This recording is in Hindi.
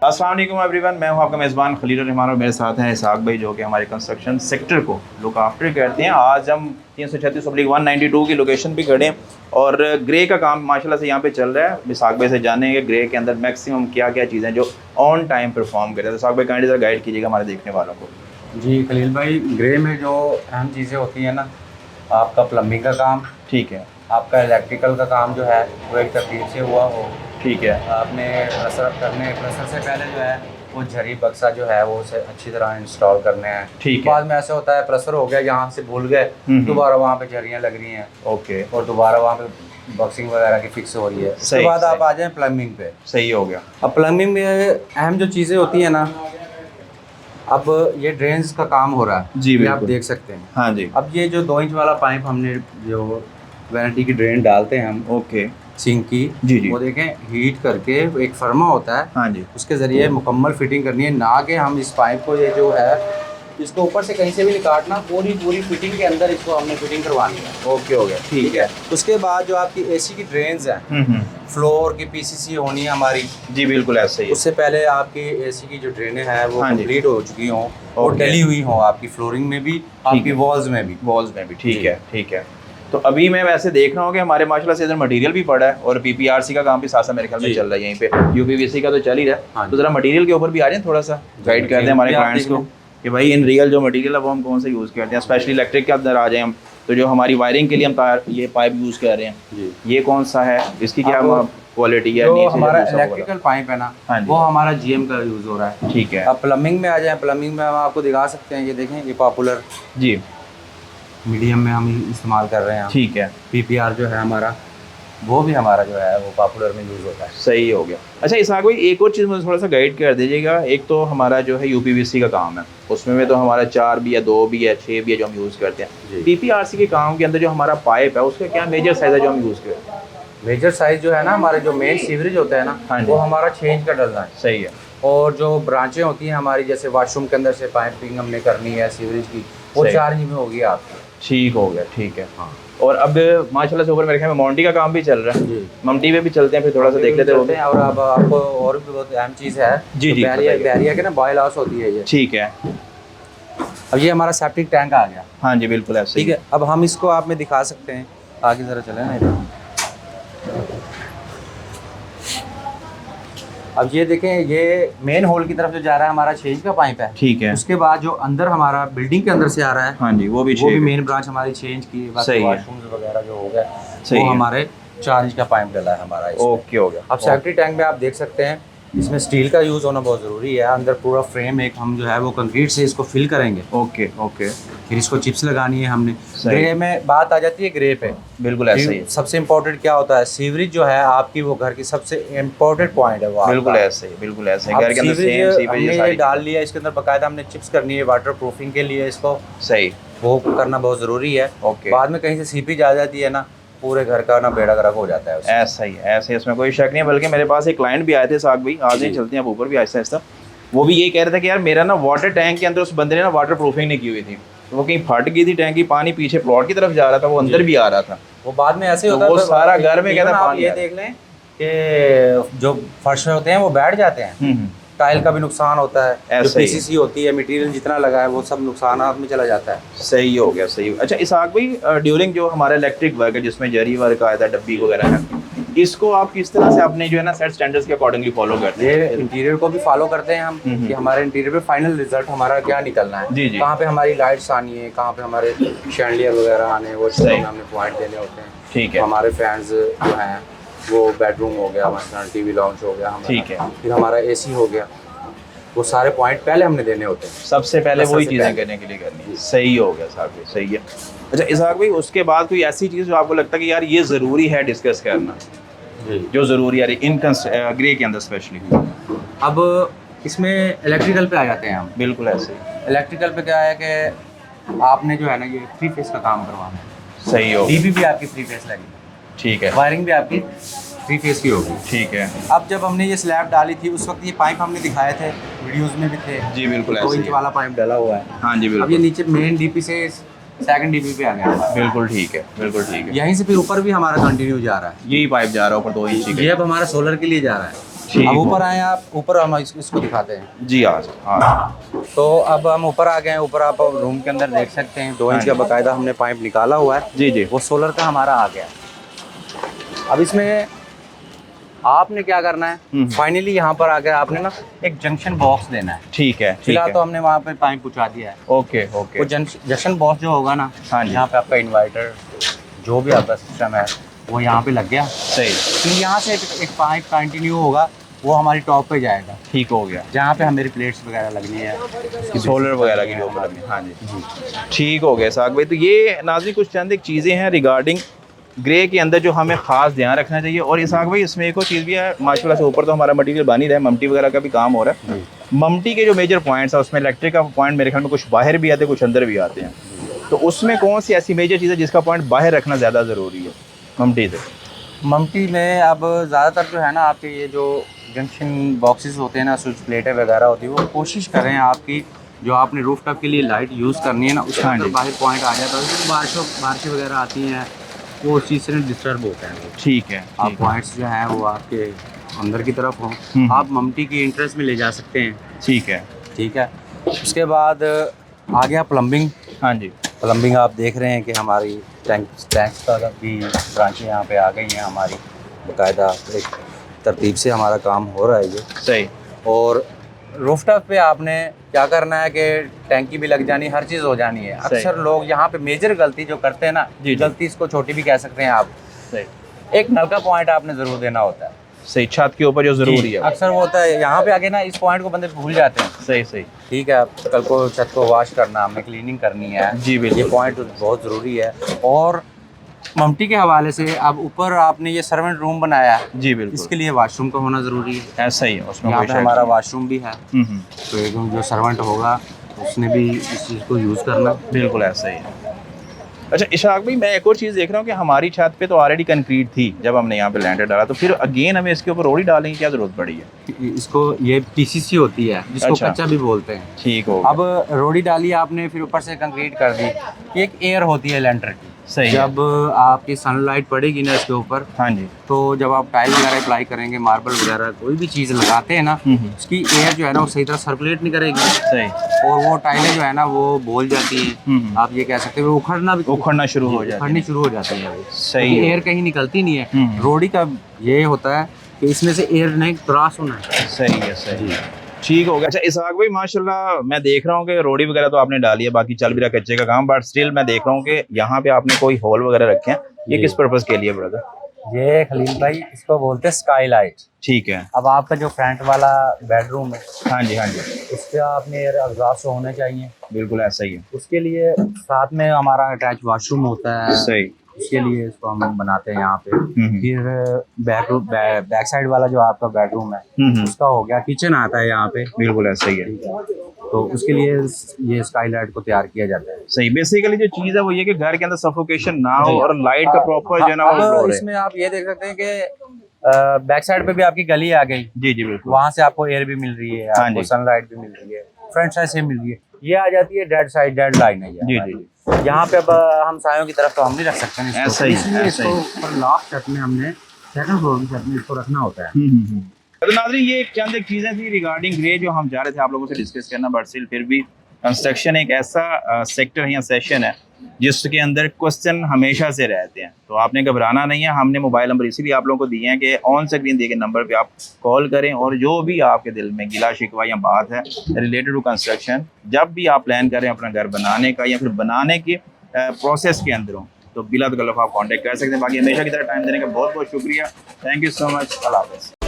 अस्सलाम वालेकुम एवरीवन, मैं हूं आपका मेज़बान खलील रहमान और मेरे साथ हैं इसहाक भाई जो कि हमारे कंस्ट्रक्शन सेक्टर को लुक आफ्टर करते हैं। आज हम 336/192 की लोकेशन पे खड़े हैं और ग्रे का काम माशाल्लाह से यहाँ पे चल रहा है। इसहाक भाई से जानेंगे ग्रे के अंदर मैक्सिमम क्या क्या चीज़ें जो ऑन टाइम परफॉर्म कर रहे हैं। इसहाक भाई काइंडली ज़रा गाइड कीजिएगा हमारे देखने वालों को। जी खलील भाई, ग्रे में जो अहम चीज़ें होती हैं ना, आपका प्लम्बिंग का काम, ठीक है, आपका इलेक्ट्रिकल का काम जो है वो एक तरतीब से हुआ हो। ठीक है, आपने प्रेशर से पहले जो है वो झरी बक्सा जो है वो उसे अच्छी तरह इंस्टॉल करने हैं। ठीक है। बाद में ऐसा होता है प्रेशर हो गया, यहाँ से भूल गए, दोबारा वहाँ पे झरियाँ लग रही हैं, ओके, और दोबारा वहाँ पे बक्सिंग वगैरह की फिक्स हो रही है। उसके बाद आप आ जाएँ प्लम्बिंग पे। सही हो गया। अब प्लम्बिंग में अहम जो चीज़ें होती हैं ना, अब ये ड्रेन्स का काम हो रहा है जी, ये आप बिल्कुल देख सकते हैं। हाँ जी, अब ये जो 2 इंच वाला पाइप हमने जो वैनिटी की ड्रेन डालते हैं हम ओके, सिंक की, जी जी, वो देखें हीट करके एक फर्मा होता है, हाँ जी, उसके ज़रिए मुकम्मल फिटिंग करनी है, ना कि हम इस पाइप को ये जो है इसको ऊपर से कहीं से भी नहीं काटना, पूरी फिटिंग के अंदर इसको हमने फिटिंग करवानी है। ओके हो गया, ठीक है। उसके बाद जो आपकी एसी की ड्रेन्स हैं, फ्लोर की पीसीसी होनी है हमारी, जी बिल्कुल ऐसे ही। उससे पहले आपकी एसी की जो ड्रेनें हैं वो हाँ जी। कंप्लीट हो चुकी हों और ओके। डली हुई हों, आपकी फ्लोरिंग में भी, आपकी है। वॉल्स में भी। ठीक जी। है, ठीक है। तो अभी मैं वैसे देख रहा हूँ कि हमारे माशाल्लाह से इधर मटेरियल भी पड़ा है और पीपीआरसी का काम भी साथ साथ मेरे ख्याल में जी। चल रहा है यहीं पे। यूपीवीसी का तो चल ही रहा है। हाँ तो ज़रा मटेरियल के ऊपर भी आ रहे हैं, थोड़ा सा गाइड कर दें हमारे क्लाइंट्स को कि भाई इन रियल जो मटेरियल है वो हम कौन सा यूज़ करते हैं। स्पेशली इलेक्ट्रिक के अंदर आ जाए हम, तो जो हमारी वायरिंग के लिए हम तार ये पाइप यूज़ कर रहे हैं, जी। ये कौन सा है, इसकी क्या क्वालिटी है? जो हमारा इलेक्ट्रिकल पाइप है ना, हाँ जी। वो हमारा जीएम का यूज़ हो रहा है। ठीक है। अब प्लम्बिंग में आ जाए, प्लम्बिंग में हम आपको दिखा सकते हैं, ये देखें, ये पॉपुलर जी, मीडियम में हम इस्तेमाल कर रहे हैं। ठीक है, पीपीआर जो है हमारा, वो भी हमारा जो है वो पॉपुलर में यूज़ होता है। सही हो गया। अच्छा इसहाक भाई एक और चीज़ मुझे थोड़ा सा गाइड कर दीजिएगा। एक तो हमारा जो है यूपीवीसी का काम है, उसमें में तो हमारा 4 भी है, 2 भी है, 6 भी है जो हम यूज़ करते हैं। पीपीआरसी के काम के अंदर जो हमारा पाइप है उसका क्या मेजर साइज़ है जो हम यूज़ करते हैं? मेजर साइज़ जो है ना, हमारे जो मेन सीवरेज होता है ना, हाँ जी। वो हमारा चेंज का डलना है। सही है। और जो ब्रांचें होती हैं हमारी, जैसे वॉशरूम के अंदर से पाइपिंग हमने करनी है सीवरेज की, वो 4 इंच में होगी आपकी। ठीक हो गया, ठीक है। हाँ। और अब माशाल्लाह से ऊपर मेरे ख्याल में माउंटी का काम भी चल रहा है। जी। ममटी पे भी चलते हैं, फिर थोड़ा सा देख लेते हैं। और अब आपको और भी बहुत अहम चीज़ है। जी, जी, बैरिया के ना बॉयल हाउस होती है ये। ठीक है। अब ये हमारा सेप्टिक टैंक आ गया। हाँ जी बिल्कुल ऐसे ही। ठीक है, अब हम इसको आप में दिखा सकते हैं, आगे ज़रा चलें ना इधर। अब ये देखें, ये मेन होल की तरफ जो जा रहा है हमारा चेंज का पाइप है। ठीक है। उसके बाद जो अंदर हमारा बिल्डिंग के अंदर से आ रहा है, हाँ जी, वो भी मेन ब्रांच हमारी चेंज की है। सही है। वॉशरूम्स वगैरह जो हो गए, सही वो है। हमारे 4 इंच का पाइप डला है हमारा इसमें। ओके हो गया। अब सेफ्टी टैंक में आप देख सकते हैं, इसमें स्टील का यूज़ होना बहुत ज़रूरी है। अंदर पूरा फ्रेम एक हम जो है वो कंक्रीट से इसको फिल करेंगे। ओके ओके, फिर इसको चिप्स लगानी है हमने। सही। ग्रे में बात आ जाती है ग्रे पे। बिल्कुल ऐसे ही। सबसे इम्पोर्टेंट क्या होता है, सीवरेज जो है आपकी, वो घर की सबसे इम्पोर्टेंट पॉइंट है वो आपका। बिल्कुल ऐसे ही, बिल्कुल ऐसे ही। अब घर के अंदर सेम सीवरेज सीपेज हमने सारी ये डाल लिया, इसके अंदर बाकायदा हमने चिप्स करनी है वाटर प्रूफिंग के लिए, इसको सही। वो करना बहुत ज़रूरी है। ओके। बाद में कहीं से सीपेज आ जाती है ना, पूरे घर का ना बेड़ा गर्क हो जाता है उससे। ऐसा ही, ऐसे इसमें कोई शक नहीं है। बल्कि मेरे पास एक क्लाइंट भी आए थे साहब भाई, आज ही चलते हैं अब ऊपर भी आहिस्ता आहिस्ता। वो भी यही कह रहे थे कि यार मेरा ना वाटर टैंक के अंदर उस बंदे ने ना वाटर प्रूफिंग नहीं की हुई थी, तो वो कहीं फट गई थी टैंकी, पानी पीछे प्लॉट की तरफ जा रहा था, वो अंदर भी आ रहा था। वो बाद में ऐसे तो होता है, वो सारा घर में कहता आप पानी ये आ रहा है। देख लें कि जो फर्श होते हैं वो बैठ जाते हैं, टाइल का भी नुकसान होता है, जो ऐसा ही है। पीसीसी होती है, मटेरियल जितना लगा है वो सब नुकसानात में चला जाता है। सही हो गया, सही हो। अच्छा इसहाक भाई, ड्यूरिंग जो हमारा इलेक्ट्रिक वर्क है जिसमें जरी वर्क आया था, डब्बी वगैरह है, इसको आप किस तरह से अपने जो है ना सेट स्टैंडर्ड्स के अकॉर्डिंगली फॉलो करते हैं? ये इंटीरियर को भी फॉलो करते हैं हम, कि हमारे इंटीरियर पे फाइनल रिजल्ट हमारा क्या निकलना है। जी, जी। कहाँ पे हमारी लाइट्स आनी है, कहाँ पे हमारे शैंडलियर वगैरह आने हैं, वो चीज़ों में हमने पॉइंट देने होते हैं। ठीक है। हमारे फैंस जो हैं वो बेडरूम हो गया, मसलन टीवी लॉन्च हो गया हमारा, ठीक है। फिर हमारा एसी हो गया, वो सारे पॉइंट पहले हमने देने होते हैं। सबसे पहले वही सबसे चीज़ें पहले। करने के लिए करनी है। सही हो गया साहब भाई, सही है। अच्छा इसहाक भाई, उसके बाद कोई ऐसी चीज़ जो आपको लगता है कि यार ये ज़रूरी है डिस्कस करना, जो ज़रूरी है इन ग्रे के अंदर स्पेशली? अब इसमें इलेक्ट्रिकल पे आ जाते हैं हम। बिल्कुल ऐसे ही। इलेक्ट्रिकल पे क्या है कि आपने जो है ना ये 3 फेस का काम करवाना है। सही हो। डीपी भी आपकी 3 फेस लगेगी, ठीक है। वायरिंग भी आपकी 3 फेस की होगी। ठीक है। अब जब हमने ये स्लैब डाली थी उस वक्त ये पाइप हमने दिखाए थे, वीडियोस में भी थे। जी बिल्कुल 2 ऐसे इंच ही। वाला पाइप डाला हुआ है। हाँ जी अब ये बिल्कुल। नीचे मेन डीपी से सेकंड डीपी पे आ गया। बिल्कुल ठीक है, बिल्कुल ठीक है। यहीं से फिर ऊपर भी हमारा कंटिन्यू जा रहा है। यही पाइप जा रहा है ऊपर 2 इंच ये के। अब हमारा सोलर के लिए जा रहा है। ठीक अब हो। ऊपर आए आप, ऊपर हम इसको दिखाते हैं। जी हाँ। तो अब हम ऊपर आ गए हैं। ऊपर आप रूम के अंदर देख सकते हैं 2 इंच का बाकायदा हमने पाइप निकाला हुआ है। जी जी। वो सोलर का हमारा आ गया। अब इसमें आपने क्या करना है, फाइनली यहाँ पर आकर आपने ना एक जंक्शन बॉक्स देना है। ठीक है, ठीक फिलहाल है। तो हमने वहाँ पे पाइप पहुँचा दिया है। Okay okay. वो जंक्शन बॉक्स जो होगा ना, हाँ जी। यहाँ पे आपका इन्वर्टर जो भी आपका सिस्टम है वो यहाँ पे लग गया। सही। फिर यहाँ से एक पाइप कंटिन्यू होगा, वो हमारी टॉप पे जाएगा, ठीक हो गया। जहाँ पे हमारी प्लेट्स वगैरह लगनी है, सोलर वगैरह की जो ऊपर में। हाँ जी। ठीक हो गया साग भाई। तो ये नाज़रीन कुछ चंद एक चीज़ें हैं रिगार्डिंग ग्रे के अंदर जो हमें ख़ास ध्यान रखना चाहिए। और इसाक भाई इसमें एक और चीज़ भी है, माशाल्लाह से ऊपर तो हमारा मटीरियल बन ही रहा है, ममटी वगैरह का भी काम हो रहा है। ममटी के जो मेजर पॉइंट्स है उसमें इलेक्ट्रिक का पॉइंट मेरे ख्याल में कुछ बाहर भी आते हैं, कुछ अंदर भी आते हैं। तो उसमें कौन सी ऐसी मेजर चीज़ है जिसका पॉइंट बाहर रखना ज़्यादा ज़रूरी है ममटी से? ममटी में अब ज़्यादातर जो है ना आपके ये जो जंक्शन बॉक्सेस होते हैं ना, स्विच प्लेटें वगैरह होती है, वो कोशिश करें आपकी जो आपने रूफ टॉप के लिए लाइट यूज़ करनी है ना, उसके हाँ अंदर जी। बाहर पॉइंट आ जाता है। बारिशें वगैरह आती हैं, वो उस चीज़ से डिस्टर्ब होता है। ठीक है। आप ठीक है। पॉइंट्स जो हैं वो आपके अंदर की तरफ हों, आप ममटी की इंटरेस्ट में ले जा सकते हैं। ठीक है। ठीक है। उसके बाद आ गया प्लम्बिंग। हाँ जी। प्लम्बिंग आप देख रहे हैं कि हमारी टैंक्स का भी ब्रांचें यहाँ पे आ गई हैं हमारी, बाकायदा एक तरतीब से हमारा काम हो रहा है ये। सही। और रूफटॉप पे आपने क्या करना है कि टैंकी भी लग जानी, हर चीज़ हो जानी है। सही। अक्सर लोग यहाँ पे मेजर गलती जो करते हैं ना, जी, जी। गलती इसको छोटी भी कह सकते हैं आप, सही। एक नल का पॉइंट आपने ज़रूर देना होता है। सही, छत के ऊपर जो ज़रूरी है। अक्सर वो होता है यहाँ पे आगे ना, इस पॉइंट को बंदे भूल जाते हैं। सही सही। ठीक है, आप कल को छत को वॉश करना, हमने क्लीनिंग करनी है। जी बिल्कुल। ये पॉइंट बहुत ज़रूरी है। और ममटी के हवाले से अब ऊपर आपने ये सर्वेंट रूम बनाया है, जी बिल्कुल। इसके लिए वॉशरूम का होना ज़रूरी है। ऐसा ही है, उसमें यहाँ कोई पे शक हमारा नहीं। वॉशरूम भी है, तो एक जो सर्वेंट होगा उसने भी इस चीज़ को यूज़ करना। बिल्कुल ऐसा ही है। अच्छा इशाक भाई, मैं एक और चीज़ देख रहा हूँ कि हमारी छत पे तो ऑलरेडी कंक्रीट थी जब हमने यहाँ पे लैंडर डाला, तो फिर अगेन हमें इसके ऊपर रोड़ी डालने की क्या ज़रूरत पड़ी है? इसको ये पीसीसी होती है, जिसको अच्छा। कच्चा भी बोलते हैं। ठीक हो। अब रोड़ी डाली आपने, फिर ऊपर से कंक्रीट कर दी, एक एयर होती है लेंटर की। सही है। जब आपकी सनलाइट पड़ेगी ना इसके ऊपर, हाँ जी। तो जब आप टाइल वगैरह अप्लाई करेंगे, मार्बल वगैरह कोई भी चीज़ लगाते हैं ना, उसकी एयर जो है ना वो सही तरह सर्कुलेट नहीं करेगी, सही। और वो टाइलें जो है ना वो बोल जाती हैं। आप ये कह सकते हो उखड़ना शुरू हो जाती है। उखड़नी शुरू हो जाती है। सही है। एयर कहीं निकलती नहीं है। रोड़ी का ये होता है कि इसमें से एयर नहीं क्रॉस होना है। सही है, सही। ठीक हो गया। अच्छा इसाक भाई, माशाल्लाह मैं देख रहा हूँ कि रोड़ी वगैरह तो आपने डाली है, बाकी चल भी रहा कच्चे का काम, बट स्टिल मैं देख रहा हूँ कि यहाँ पे आपने कोई होल वगैरह रखे हैं। ये किस पर्पज़ के लिए ब्रदर? ये खलील भाई, इसको बोलते हैं स्काईलाइट। ठीक है। अब आपका जो फ्रंट वाला बेडरूम है, हाँ जी, हाँ जी। उस पर आपने एयर एग्जॉस्ट होने चाहिए। बिल्कुल ऐसा ही है। उसके लिए साथ में हमारा अटैच वॉशरूम होता है। सही। उसके लिए इसको हम बनाते हैं यहाँ पे। फिर बैक साइड वाला जो आपका बेडरूम है उसका हो गया, किचन आता है यहाँ पे। बिल्कुल ऐसा ही है। तो उसके लिए ये स्काईलाइट को तैयार किया जाता है। सही। बेसिकली जो चीज़ है वो ये कि घर के अंदर सफोकेशन ना हो और लाइट का प्रॉपर जो है ना वो फ्लो रहे। इसमें आप ये देख सकते हैं कि बैक साइड पे भी आपकी गली आ गई, जी जी बिल्कुल। वहाँ से आपको एयर भी मिल रही है, हाँ आपको जी। सनलाइट भी मिल रही है, फ्रंट साइड से मिल रही है। ये आ जाती है डेड साइड, डेड लाइन है ये जी हमारी। जी। यहाँ पे अब हम सायों की तरफ तो हम नहीं रख सकते हैं इसको, ऐसा ही, इसलिए ऐसा इसको ही। ऊपर लास्ट छत में हमने सेकंड फ्लोर की छत में इसको रखना होता है। तो नाज़रीन ये चंद एक चीज़ें थी रिगार्डिंग ग्रे जो हम जा रहे थे आप लोगों से डिस्कस करना, बट स्टिल फिर भी कंस्ट्रक्शन एक ऐसा सेक्टर है या सेशन है जिसके अंदर क्वेश्चन हमेशा से रहते हैं। तो आपने घबराना नहीं है, हमने मोबाइल नंबर इसीलिए आप लोगों को दिए हैं कि ऑन स्क्रीन दिए गए नंबर पे आप कॉल करें, और जो भी आपके दिल में गिला शिकवा या बात है रिलेटेड टू कंस्ट्रक्शन, जब भी आप प्लान करें अपना घर बनाने का या फिर बनाने के प्रोसेस के अंदर हो, तो बिला तकल्लुफ़ आप कांटेक्ट कर सकते हैं। बाकी हमेशा की तरह टाइम देने का बहुत बहुत शुक्रिया। Thank you so much. Allah हाफ़िज़।